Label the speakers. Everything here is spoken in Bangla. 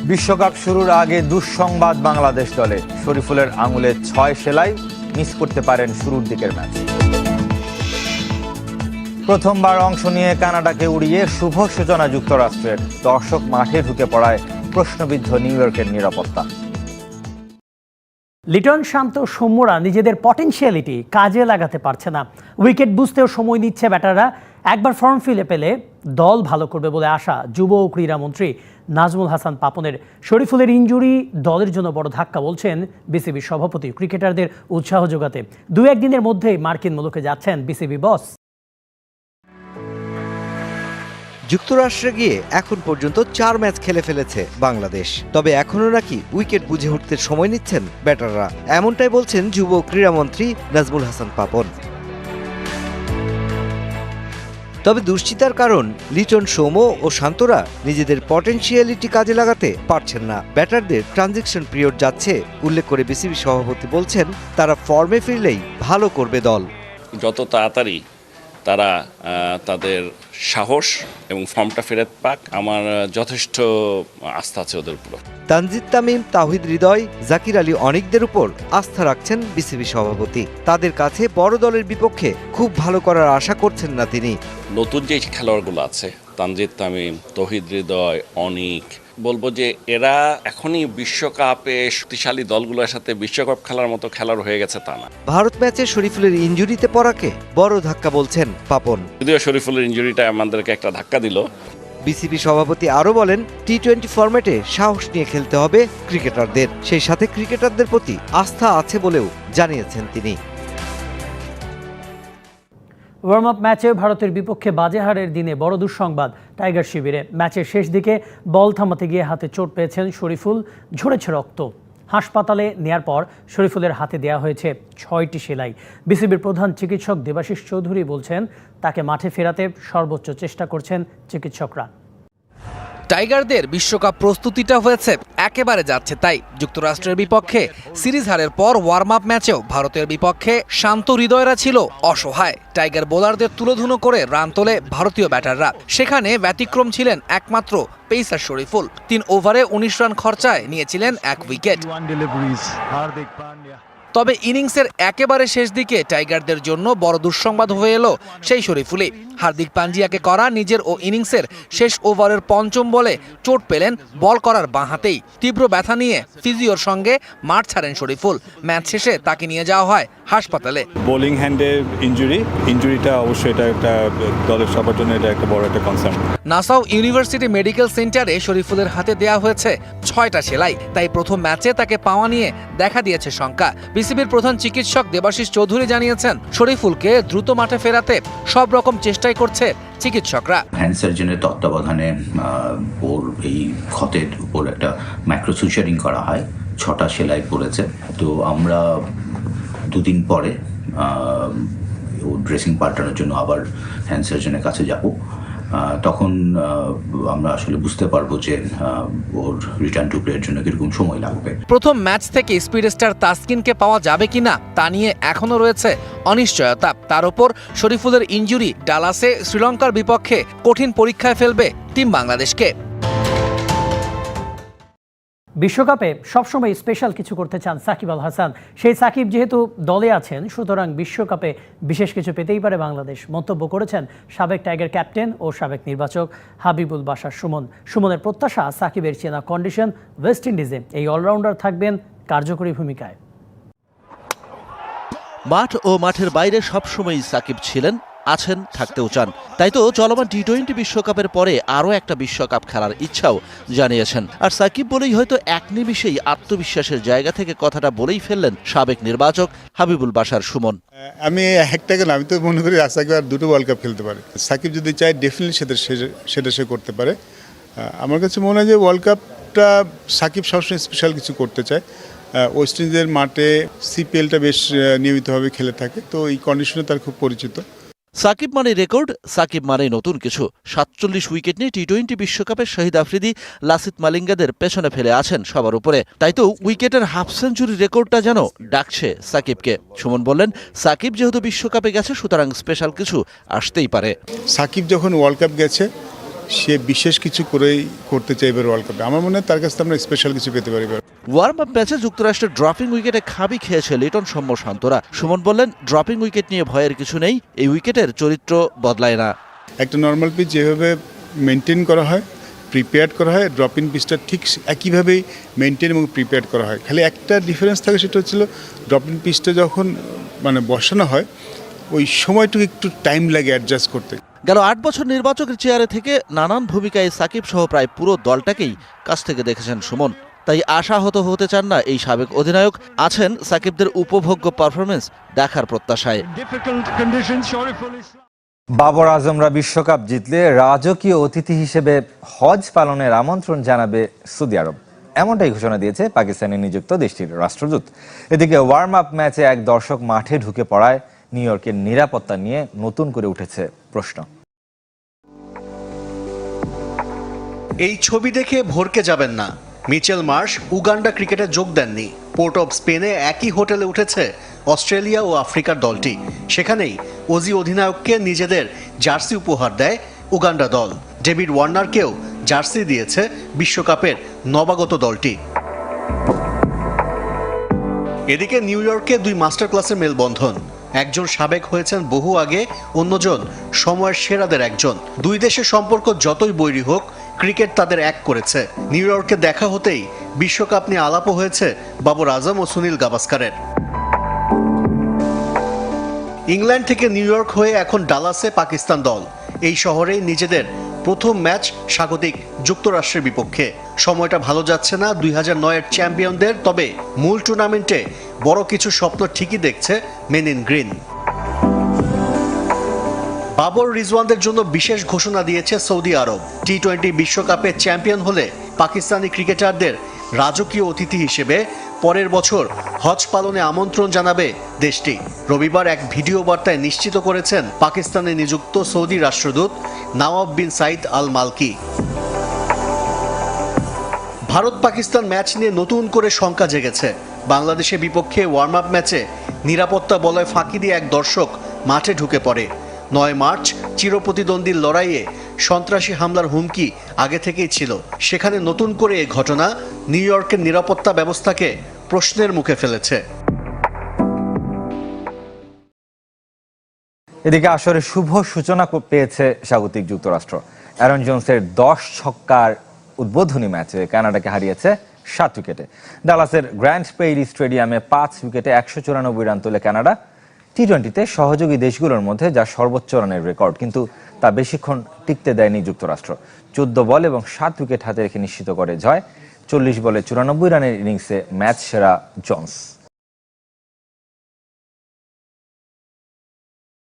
Speaker 1: বিশ্বকাপ শুরুর আগে দুঃসংবাদ বাংলাদেশ দলে। শরীফুলের আঙুলে ৬ সেলাই, মিস করতে পারেন শুরুর দিকের ম্যাচ। প্রথমবার অংশ নিয়ে কানাডাকে উড়িয়ে শুভ সূচনা যুক্তরাষ্ট্রের। দর্শক মাঠে ঢুকে পড়ায় প্রশ্নবিদ্ধ নিউ ইয়র্কের নিরাপত্তা।
Speaker 2: লিটন, শান্ত, সৌম্যরা নিজেদের পটেনশিয়ালিটি কাজে লাগাতে পারছে না। উইকেট বুঝতেও সময় নিচ্ছে ব্যাটাররা। একবার ফর্ম ফিলে পেলে দল ভালো করবে বলে আশা যুব ও ক্রীড়ামন্ত্রী নাজমুল হাসান পাপনের। শরীফুলের ইনজুরি দলের জন্য বড় ধাক্কা বলছেন বিসিবি সভাপতি। ক্রিকেটারদের উৎসাহ যোগাতে 2-1 দিনের মধ্যেই মার্কিন মুলুকে যাচ্ছেন বিসিবি বস।
Speaker 3: যুক্তরাষ্ট্রে গিয়ে এখন পর্যন্ত 4 ম্যাচ খেলে ফেলেছে বাংলাদেশ। তবে এখনও নাকি উইকেট বুঝে উঠতে সময় নিচ্ছেন ব্যাটাররা, এমনটাই বলছেন যুব ক্রীড়ামন্ত্রী নাজমুল হাসান পাপন। তবে দুশ্চিন্তার কারণ লিটন, সৌম্য ও শান্তরা নিজেদের পটেনশিয়ালিটি কাজে লাগাতে পারছেন না। ব্যাটারদের ট্রানজিশন পিরিয়ড যাচ্ছে উল্লেখ করে বিসিবি সভাপতি বলছেন তারা ফর্মে ফিরলেই ভালো করবে দল।
Speaker 4: যত তাড়াতাড়ি তারা তাদের সাহস এবং ফর্মটা ফেরত পাক, আমার যথেষ্ট আস্থা আছে ওদের উপর।
Speaker 3: তানজিদ তামিম, তাওহিদ হৃদয়, জাকির আলী অনেকদের উপর আস্থা রাখছেন বিসিবি সভাপতি। তাদের কাছে বড় দলের বিপক্ষে খুব ভালো করার আশা করছেন না তিনি।
Speaker 4: নতুন যে খেলোয়াড়গুলো আছে, তানজিদ তামিম, তাওহিদ হৃদয়, অনিক, বলবো যে এরা এখনই বিশ্বকাপে শক্তিশালী দলগুলোর সাথে বিশ্বকাপ খেলার মতো খেলার হয়ে গেছে তা না।
Speaker 3: ভারত ম্যাচে শরীফুলের ইনজুরিতে পড়াকে বড় ধাক্কা বলছেন পাপন।
Speaker 4: যদিও শরীফুলের ইনজুরিটা আমাদেরকে একটা ধাক্কা দিল।
Speaker 3: বিসিবি সভাপতি আরও বলেন টি-20 ফরম্যাটে সাহস নিয়ে খেলতে হবে ক্রিকেটারদের, সেই সাথে ক্রিকেটারদের প্রতি আস্থা আছে বলেও জানিয়েছেন তিনি।
Speaker 2: ওয়ার্ম আপ ম্যাচে ভারতের বিপক্ষে বাজে হারের দিনে বড় দুঃসংবাদ টাইগার শিবিরে। ম্যাচের শেষ দিকে বল থামাতে গিয়ে হাতে চোট পেয়েছেন শরীফুল, ঝরেছে রক্ত। হাসপাতালে নেয়ার পর শরীফুলের হাতে দেয়া হয়েছে 6টি সেলাই। বিসিবির প্রধান চিকিৎসক দেবাশিস চৌধুরী বলছেন তাকে মাঠে ফেরাতে সর্বোচ্চ চেষ্টা করছেন চিকিৎসকরা।
Speaker 5: টাইগারদের বিশ্বকাপ প্রস্তুতিটা হয়েছে একেবারে যাচ্ছে তাই। যুক্তরাষ্ট্রের বিপক্ষে সিরিজ হারের পর ওয়ার্ম আপ ম্যাচেও ভারতের বিপক্ষে শান্ত হৃদয়রা ছিল অসহায়। টাইগার বোলারদের তুলোধুনো করে রান তোলে ভারতীয় ব্যাটাররা। সেখানে ব্যতিক্রম ছিলেন একমাত্র পেসার শরীফুল। 3 ওভারে 19 রান খরচায় নিয়েছিলেন 1 উইকেট। তবে ইনিংসের একেবারে শেষ দিকে টাইগারদের জন্য বড় দুঃসংবাদ হয়ে এলো সেই শরীফুলই। হার্দিক পান্ডিয়াকে করা নিজের ও ইনিংসের শেষ ওভারের 5ম বলে চোট পেলেন বল করার বাঁ হাতেই। তীব্র ব্যথা নিয়ে ফিজিওর সঙ্গে মাঠ ছাড়েন শরীফুল। ম্যাচ শেষে তাকে নিয়ে যাওয়া হয় হাসপাতালে।
Speaker 6: বোলিং হ্যান্ডে ইনজুরিটা অবশ্যই এটা একটা দলের সবার জন্য এটা একটা বড় একটা কনসার্ন।
Speaker 5: নাসাউ ইউনিভার্সিটি মেডিকেল সেন্টারে শরীফুলের হাতে দেয়া হয়েছে 6টা সেলাই। তাই প্রথম ম্যাচে তাকে পাওয়া নিয়ে দেখা দিয়েছে শঙ্কা। বিসিবির প্রধান চিকিৎসক দেবাশিস চৌধুরী জানিয়েছেন শরীফুলকে দ্রুত মাঠে ফেরাতে সব রকম চেষ্টাই করছে চিকিৎসকরা।
Speaker 7: হ্যান্ড সার্জনের তত্ত্বাবধানে ওর এই ক্ষতের উপর একটা ম্যাক্রোসুচারিং করা হয়। 6টা সেলাই পড়েছে। তো আমরা 2 দিন পরে ও ড্রেসিং পাল্টানোর জন্য আবার হ্যান্ড সার্জনের কাছে যাব। তখন আমরা আসলে বুঝতে পারবো যে ওর রিটার্ন টু প্লের জন্য কিরকম সময় লাগবে।
Speaker 5: প্রথম ম্যাচ থেকে স্পিড স্টার তাসকিনকে পাওয়া যাবে কিনা তা নিয়ে এখনো রয়েছে অনিশ্চয়তা। তার উপর শরীফুলের ইনজুরি ডালাসে শ্রীলঙ্কার বিপক্ষে কঠিন পরীক্ষায় ফেলবে টিম বাংলাদেশকে।
Speaker 2: বিশ্বকাপে সবসময় স্পেশাল কিছু করতে চান সাকিব আল হাসান। সেই সাকিব যেহেতু দলে আছেন, সুতরাং বিশ্বকাপে বিশেষ কিছু পেতেই পারে বাংলাদেশ, মন্তব্য করেছেন সাবেক টাইগার ক্যাপ্টেন ও সাবেক নির্বাচক হাবিবুল বাশার সুমন। সুমনের প্রত্যাশা সাকিবের চেনা কন্ডিশন ওয়েস্ট ইন্ডিজে এই অলরাউন্ডার থাকবেন কার্যকরী ভূমিকায়।
Speaker 8: মাঠ ও মাঠের বাইরে সবসময়ই সাকিব ছিলেন, আছেন, থাকতেও চান। তাই তো চলমান টি-20 বিশ্বকাপের পরে আরও একটা বিশ্বকাপ খেলার ইচ্ছাও জানিয়েছেন। আর সাকিব বলেই হয়তো এক নিমিষেই আত্মবিশ্বাসের জায়গা থেকে কথাটা বলেই ফেললেন সাবেক নির্বাচক হাবিবুল বাশার সুমন।
Speaker 9: আমি আমি তো মনে করি সাকিব আর 2টো ওয়ার্ল্ড কাপ খেলতে পারে। সাকিব যদি চায় ডেফিনেটলি সেটা সে করতে পারে। আমার কাছে মনে হয় যে ওয়ার্ল্ড কাপটা সাকিব সবসময় স্পেশাল কিছু করতে চায়। ওয়েস্ট ইন্ডিজের মাঠে সিপিএলটা বেশ নিয়মিতভাবে খেলে থাকে, তো এই কন্ডিশনে তার খুব পরিচিত।
Speaker 8: সাকিব মানে রেকর্ড, সাকিব মানে নতুন কিছু। 47 উইকেট নিয়ে টি-20 বিশ্বকাপে শহীদ আফ্রিদি, লাসিথ মালিঙ্গাদের পেছনে ফেলে আছেন সবার উপরে। তাই তো উইকেটের হাফ সেঞ্চুরি রেকর্ডটা যেন ডাকছে সাকিবকে। সুমন বললেন সাকিব যেহেতু বিশ্বকাপে গেছে, সুতরাং স্পেশাল কিছু আসতেই পারে।
Speaker 9: সাকিব যখন ওয়ার্ল্ড কাপ গেছে সে বিশেষ কিছু করেই করতে চাইবে ওয়ার্ল্ড কাপে। আমার মনে হয় তার কাছে আমরা স্পেশাল কিছু পেতে পারি।
Speaker 8: ওয়ার্ম আপ ম্যাচে যুক্তরাষ্ট্রের ড্রপিং উইকেটে খাবি খেয়েছে লিটন, সৌম্য, শান্তরা। সুমন বললেন, ড্রপিং উইকেট নিয়ে ভয়ের কিছু নেই, এই উইকেটের চরিত্র বদলায় না।
Speaker 9: একটা নর্মাল পিচ যেভাবে মেনটেন করা হয়, প্রিপেয়ার করা হয়, ড্রপিং পিচটা ঠিক একইভাবেই মেনটেন এবং প্রিপেয়ার করা হয়। খালি একটা ডিফারেন্স থাকে, সেটা হচ্ছিল ড্রপিং পিচটা যখন বসানো হয় ওই সময়টুকু একটু টাইম লাগে অ্যাডজাস্ট করতে।
Speaker 8: গেল 8 বছর নির্বাচকের চেয়ারে থেকে নানান ভূমিকায় সাকিব সহ প্রায় পুরো দলটাকেই কাছ থেকে দেখেছেন সুমন। তাই আশাহত হতে চান না এই সাবেক অধিনায়ক। আছেন সাকিবদের উপভোগ্য পারফরমেন্স দেখার প্রত্যাশায়।
Speaker 1: বাবর আজমরা বিশ্বকাপ জিতলে রাজকীয় অতিথি হিসেবে হজ পালনের আমন্ত্রণ জানাবে সৌদি আরব, এমনটাই ঘোষণা দিয়েছে পাকিস্তানে নিযুক্ত দেশটির রাষ্ট্রদূত। এদিকে ওয়ার্ম আপ ম্যাচে এক দর্শক মাঠে ঢুকে পড়ায় নিউ ইয়র্কের নিরাপত্তা নিয়ে নতুন করে উঠেছে প্রশ্ন।
Speaker 10: এই ছবি দেখে ভরকে যাবেন না, মিচেল মার্শ উগান্ডা ক্রিকেটে যোগ দেননি। পোর্ট অব স্পেনে একই হোটেলে উঠেছে অস্ট্রেলিয়া ও আফ্রিকার দলটি। সেখানেই অজি অধিনায়ককে নিজেদের জার্সি উপহার দেয় উগান্ডা দল। ডেভিড ওয়ার্নারকেও জার্সি দিয়েছে বিশ্বকাপের নবাগত দলটি। এদিকে নিউ ইয়র্কে 2 মাস্টার ক্লাসের মেলবন্ধন। একজন সাবেক হয়েছেন বহু আগে, অন্যজন সময়ের সেরাদের একজন। 2 দেশের সম্পর্ক যতই বৈরী হোক, ক্রিকেট তাদের এক করেছে। নিউ ইয়র্কে দেখা হতেই বিশ্বকাপ নিয়ে আলাপও হয়েছে বাবর আজম ও সুনীল গাভাস্কারের। ইংল্যান্ড থেকে নিউ ইয়র্ক হয়ে এখন ডালাসে পাকিস্তান দল। এই শহরেই নিজেদের প্রথম ম্যাচ স্বাগতিক যুক্তরাষ্ট্রের বিপক্ষে। সময়টা ভালো যাচ্ছে না 2009-এর চ্যাম্পিয়নদের, তবে মূল টুর্নামেন্টে বড় কিছু স্বপ্ন ঠিকই দেখছে মেন ইন গ্রিন। বাবর রিজওয়ানদের জন্য বিশেষ ঘোষণা দিয়েছে সৌদি আরব। টি-20 বিশ্বকাপে চ্যাম্পিয়ন হলে পাকিস্তানি ক্রিকেটারদের রাজকীয় অতিথি হিসেবে পরের বছর হজ পালনে আমন্ত্রণ জানাবে দেশটি। রবিবার এক ভিডিও বার্তায় নিশ্চিত করেছেন পাকিস্তানে নিযুক্ত সৌদি রাষ্ট্রদূত নওয়াব বিন সাইদ আল মালকি। ভারত পাকিস্তান ম্যাচ নিয়ে নতুন করে শঙ্কা জেগেছে। বাংলাদেশের বিপক্ষে ওয়ার্ম আপ ম্যাচে নিরাপত্তা বলয় ফাঁকি দিয়ে এক দর্শক মাঠে ঢুকে পড়ে। 9 মার্চ চিরপ্রতিদ্বন্দ্বীর লড়াইয়ে সন্ত্রাসী হামলার হুমকি আগে থেকেই ছিল। সেখানে নতুন করে এই ঘটনা নিউ ইয়র্কের নিরাপত্তা ব্যবস্থাকে প্রশ্নের মুখে ফেলেছে।
Speaker 1: এদিকে আসরে শুভ সূচনা পেয়েছে স্বাগতিক যুক্তরাষ্ট্র। অ্যারন জোন্সের 10 ছক্কার উদ্বোধনী ম্যাচে কানাডাকে হারিয়েছে 7 উইকেটে। ডালাসের গ্র্যান্ড প্রেইরি স্টেডিয়ামে 5 উইকেটে 194 রান তোলে কানাডা। টি-20তে সহযোগী দেশগুলোর মধ্যে যা সর্বোচ্চ রানের রেকর্ড, কিন্তু তা বেশিক্ষণ টিকতে দেয়নি যুক্তরাষ্ট্র। 14 বল এবং 7 উইকেট হাতে রেখে নিশ্চিত করে জয়। 40 বলে 94 রানের ইনিংসে ম্যাচ সেরা জোন্স।